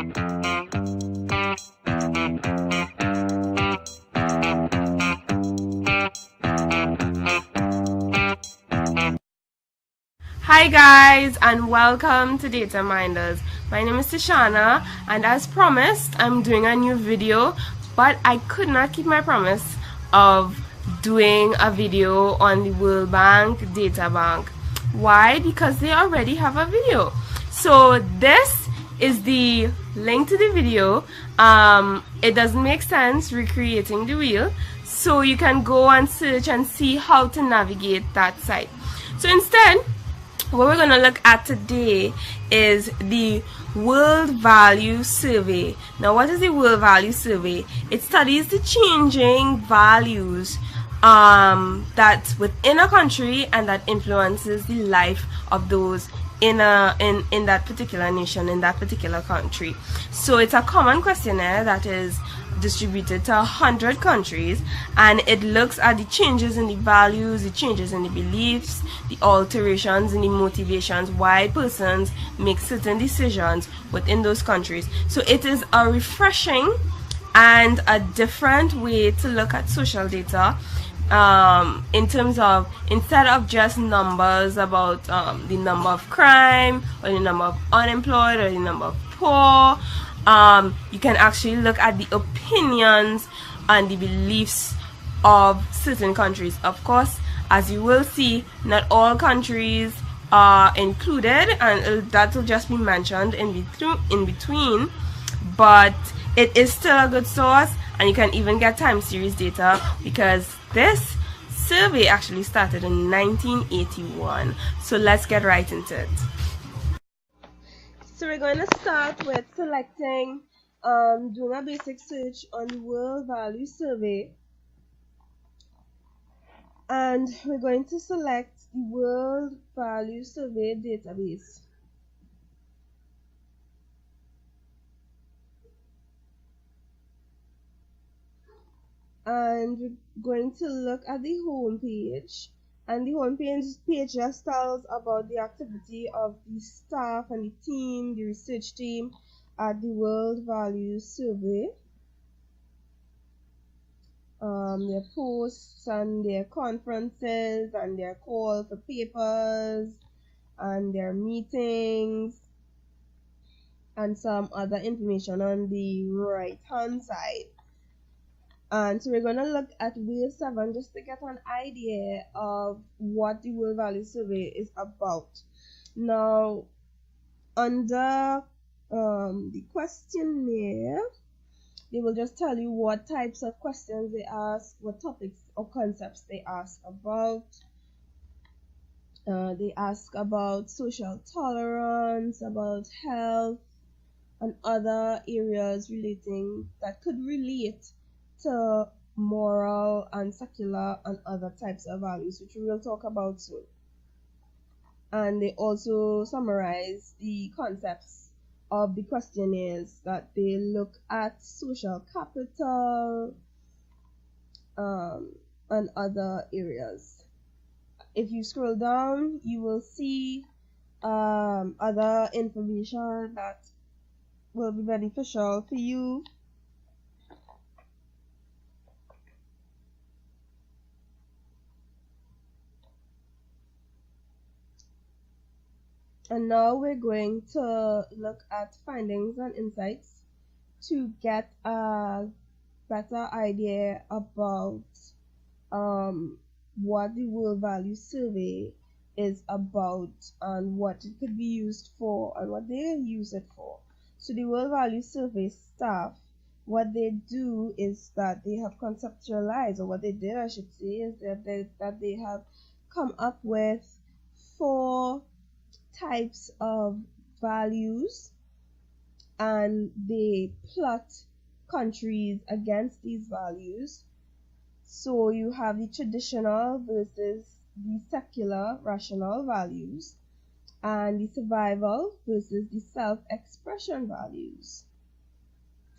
Hi guys, and welcome to Data Minders. My name is Tishana, and as promised I'm doing a new video, but I could not keep my promise of doing a video on the World Bank Data Bank. Why? Because they already have a video. So this is the link to the video. It doesn't make sense recreating the wheel, so you can go and search and see how to navigate that site. So instead, what we're going to look at today is the World Value Survey. Now, what is the World Value Survey? It studies the changing values that's within a country and that influences the life of those in that particular nation, in that particular country. So it's a common questionnaire that is distributed to 100 countries, and it looks at the changes in the values, the changes in the beliefs, the alterations in the motivations, why persons make certain decisions within those countries. So it is a refreshing and a different way to look at social data, in terms of, instead of just numbers about the number of crime or the number of unemployed or the number of poor, you can actually look at the opinions and the beliefs of certain countries. Of course, as you will see, not all countries are included, and that will just be mentioned in between, but it is still a good source, and you can even get time series data because this survey actually started in 1981. So let's get right into it. So we're going to start with selecting, doing a basic search on the World Value Survey, and we're going to select the World Value Survey database. And we're going to look at the home page, and the home page just tells about the activity of the staff and the team, the research team at the World Value Survey, their posts and their conferences and their call for papers and their meetings and some other information on the right hand side. And so we're going to look at wave 7 just to get an idea of what the World Value Survey is about. Now, under the questionnaire, they will just tell you what types of questions they ask, what topics or concepts they ask about. They ask about social tolerance, about health, and other areas relating that could relate to moral and secular and other types of values, which we will talk about soon. And they also summarize the concepts of the questionnaires, that they look at social capital and other areas. If you scroll down, you will see other information that will be beneficial for you. And now we're going to look at findings and insights to get a better idea about what the World Value Survey is about and what it could be used for and what they use it for. So the World Value Survey staff, what they do is that they have conceptualized, or what they did, I should say, is that they have come up with 4 types of values, and they plot countries against these values. So you have the traditional versus the secular rational values, and the survival versus the self-expression values.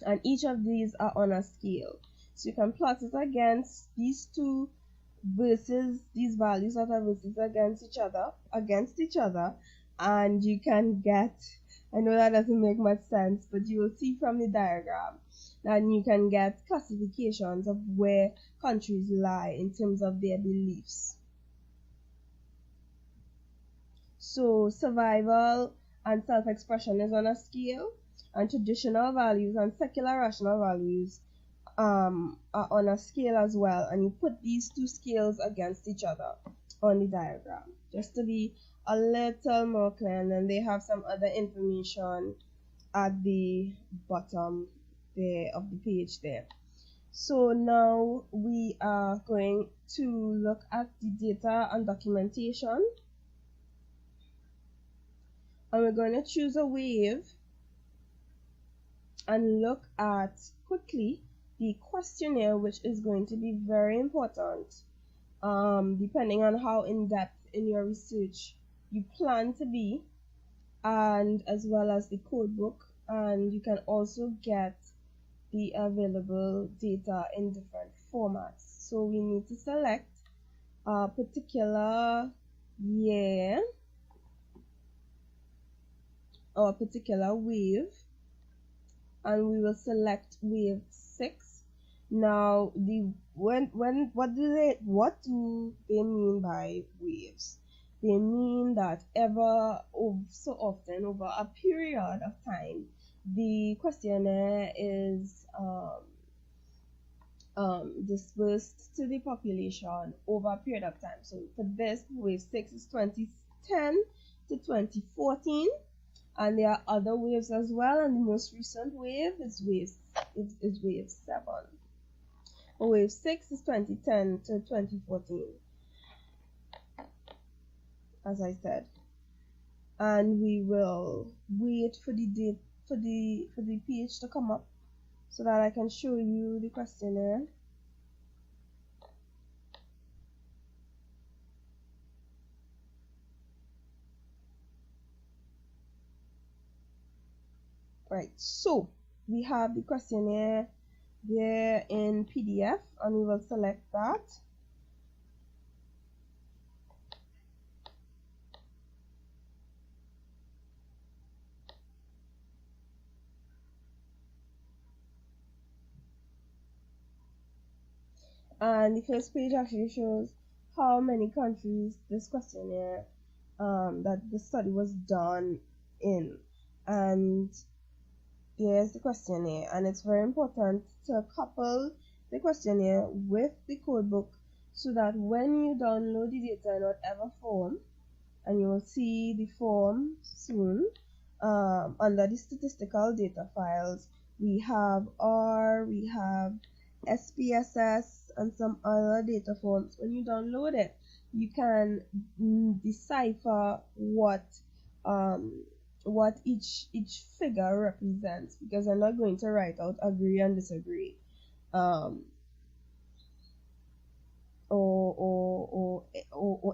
And each of these are on a scale. So you can plot it against these two versus these values that are versus against each other, and you can get I know that doesn't make much sense, but you will see from the diagram that you can get classifications of where countries lie in terms of their beliefs. So survival and self-expression is on a scale, and traditional values and secular rational values are on a scale as well, and you put these two scales against each other on the diagram just to be a little more clear, and then they have some other information at the bottom there of the page there. So now we are going to look at the data and documentation, and we're going to choose a wave and look at quickly the questionnaire, which is going to be very important depending on how in-depth in your research you plan to be, and as well as the code book, and you can also get the available data in different formats. So we need to select a particular year or a particular wave, and we will select wave 6. Now what do they mean by waves? They mean that so often over a period of time the questionnaire is dispersed to the population over a period of time. So for this, wave 6 is 2010 to 2014, and there are other waves as well, and the most recent wave is wave 7. Wave 6 is 2010 to 2014, as I said. And we will wait for the date for the page to come up so that I can show you the questionnaire. Right, so we have the questionnaire there in PDF, and we will select that. And the first page actually shows how many countries this questionnaire that the study was done in, and here's the questionnaire. And it's very important to couple the questionnaire with the codebook so that when you download the data in whatever form, and you will see the form soon under the statistical data files, we have R, we have SPSS, and some other data forms. When you download it, you can decipher what each figure represents, because I'm not going to write out agree and disagree or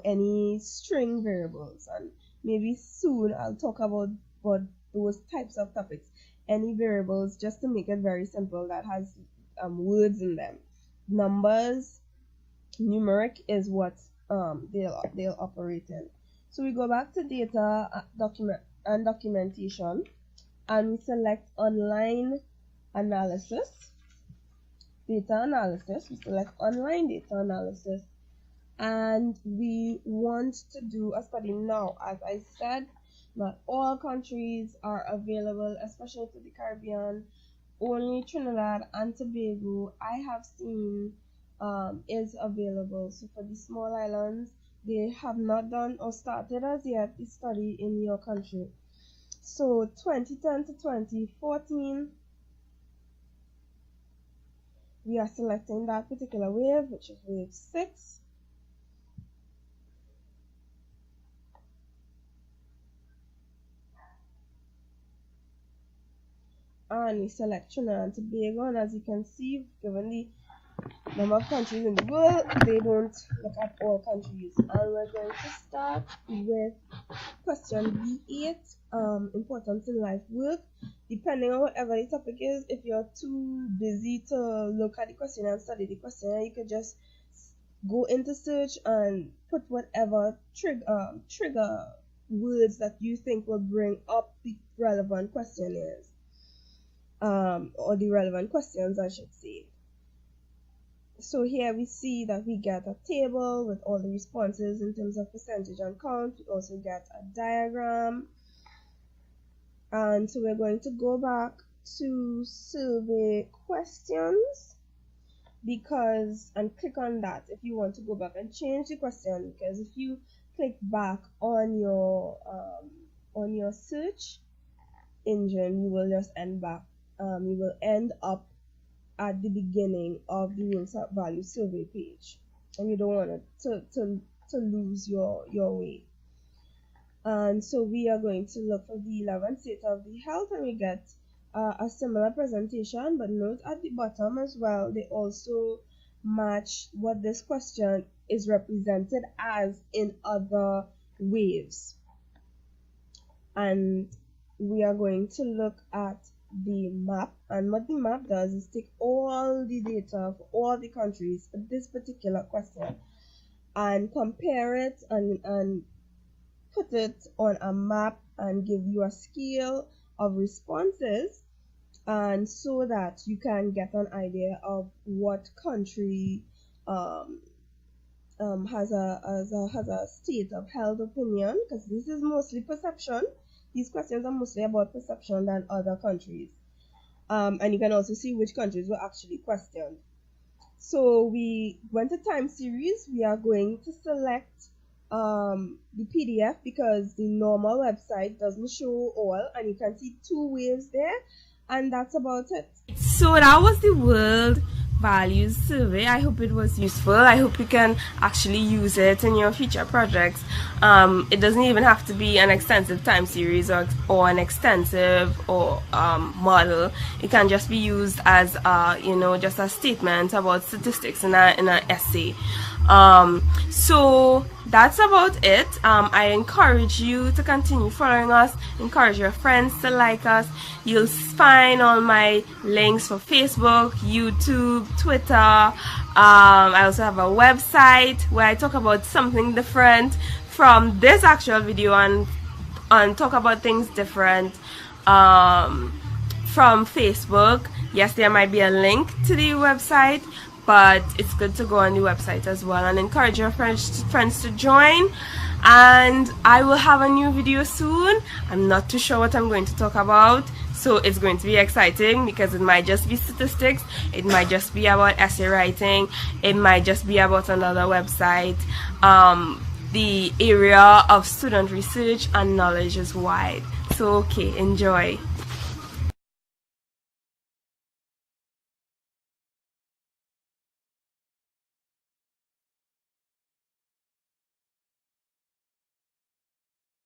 any string variables. And maybe soon I'll talk about those types of topics, any variables, just to make it very simple, that has words in them. Numbers, numeric is what they'll operate in. So we go back to data documentation, and we select online analysis, data analysis. We select online data analysis, and we want to do a study. Now, as I said, not all countries are available, especially to the Caribbean. Only Trinidad and Tobago I have seen is available. So for the small islands, they have not done or started as yet the study in your country. So 2010 to 2014, we are selecting that particular wave, which is wave 6. And we select Trinidad and Tobago, and as you can see, given the number of countries in the world, they don't look at all countries. And we're going to start with question B8, importance in life work. Depending on whatever the topic is, if you're too busy to look at the question and study the question, you could just go into search and put whatever trigger words that you think will bring up the relevant questionnaires, or the relevant questions, I should say. So here we see that we get a table with all the responses in terms of percentage and count. We also get a diagram. And so we're going to go back to survey questions and click on that if you want to go back and change the question, because if you click back on your search engine, you will just end up at the beginning of the real value survey page, and you don't want to lose your way. And so we are going to look for the 11th state of the health, and we get a similar presentation, but note at the bottom as well, they also match what this question is represented as in other waves. And we are going to look at the map, and what the map does is take all the data for all the countries for this particular question and compare it and put it on a map and give you a scale of responses, and so that you can get an idea of what country has a state of health opinion, because this is mostly perception. These questions are mostly about perception than other countries. And you can also see which countries were actually questioned. So we went to time series. We are going to select the PDF because the normal website doesn't show all, and you can see 2 waves there, and that's about it. So that was the World Values Survey. I hope it was useful. I hope you can actually use it in your future projects. It doesn't even have to be an extensive time series or an extensive model. It can just be used as just a statement about statistics in an essay. So that's about it. I encourage you to continue following us. Encourage your friends to like us. You'll find all my links for Facebook, YouTube, Twitter. I also have a website where I talk about something different from this actual video and talk about things different from Facebook. Yes, there might be a link to the website, but it's good to go on the website as well, and encourage your friends to join. And I will have a new video soon. I'm not too sure what I'm going to talk about, so it's going to be exciting because it might just be statistics, it might just be about essay writing, it might just be about another website. The area of student research and knowledge is wide, so okay, enjoy.